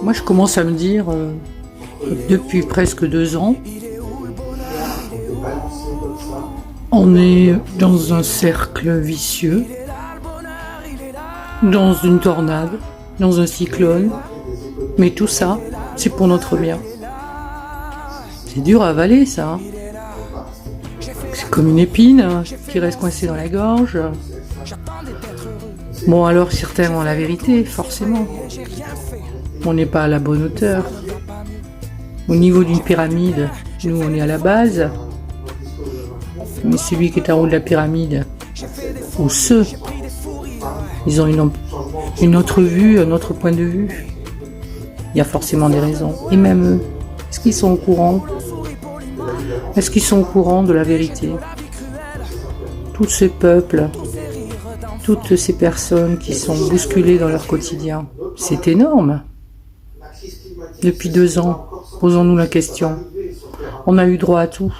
Moi, je commence à me dire, depuis presque 2 ans, on est dans un cercle vicieux, dans une tornade, dans un cyclone, mais tout ça, c'est pour notre bien. C'est dur à avaler, ça. Hein. C'est comme une épine qui reste coincée dans la gorge. Bon, alors certains ont la vérité, forcément. On n'est pas à la bonne hauteur. Au niveau d'une pyramide, nous, on est à la base. Mais celui qui est en haut de la pyramide, ou ceux, ils ont une autre vue, un autre point de vue. Il y a forcément des raisons. Et même eux, est-ce qu'ils sont au courant? Est-ce qu'ils sont au courant de la vérité? Tous ces peuples, toutes ces personnes qui sont bousculées dans leur quotidien, c'est énorme. Depuis 2 ans, posons-nous la question. On a eu droit à tout.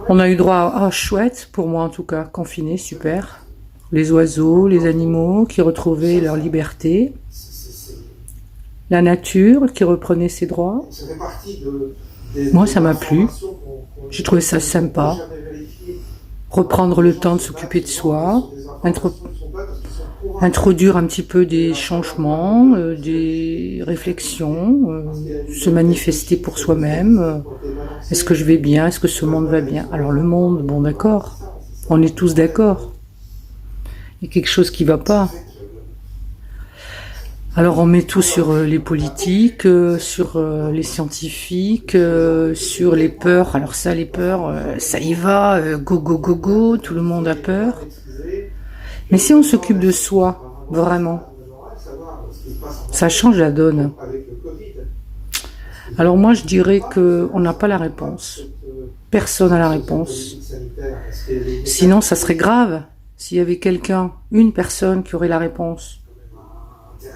On a eu droit à, chouette, pour moi en tout cas, confiné, super. Les oiseaux, les animaux qui retrouvaient leur liberté. La nature qui reprenait ses droits. Moi, ça m'a plu. J'ai trouvé ça sympa. Reprendre le temps de s'occuper de soi. Introduire un petit peu des changements, des réflexions, se manifester pour soi-même. Est-ce que je vais bien? Est-ce que ce monde va bien? Alors le monde, bon d'accord, on est tous d'accord. Il y a quelque chose qui ne va pas. Alors on met tout sur les politiques, sur les scientifiques, sur les peurs. Alors ça, les peurs, ça y va, go, go, go, go, tout le monde a peur. Mais si on s'occupe de soi, vraiment, ça change la donne. Alors moi, je dirais qu'on n'a pas la réponse. Personne n'a la réponse. Sinon, ça serait grave s'il y avait quelqu'un, une personne qui aurait la réponse.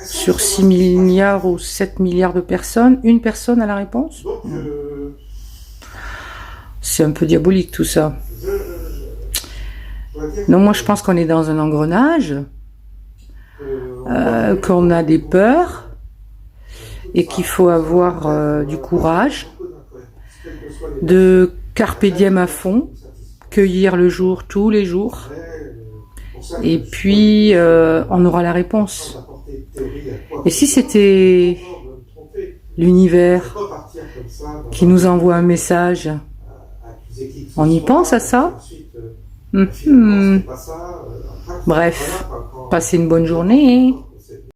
Sur 6 milliards ou 7 milliards de personnes, une personne a la réponse? C'est un peu diabolique tout ça. Non, moi je pense qu'on est dans un engrenage, qu'on a des peurs et qu'il faut avoir du courage, de carpe diem à fond, cueillir le jour tous les jours, et puis on aura la réponse. Et si c'était l'univers qui nous envoie un message, on y pense à ça? Bref, passez une bonne journée.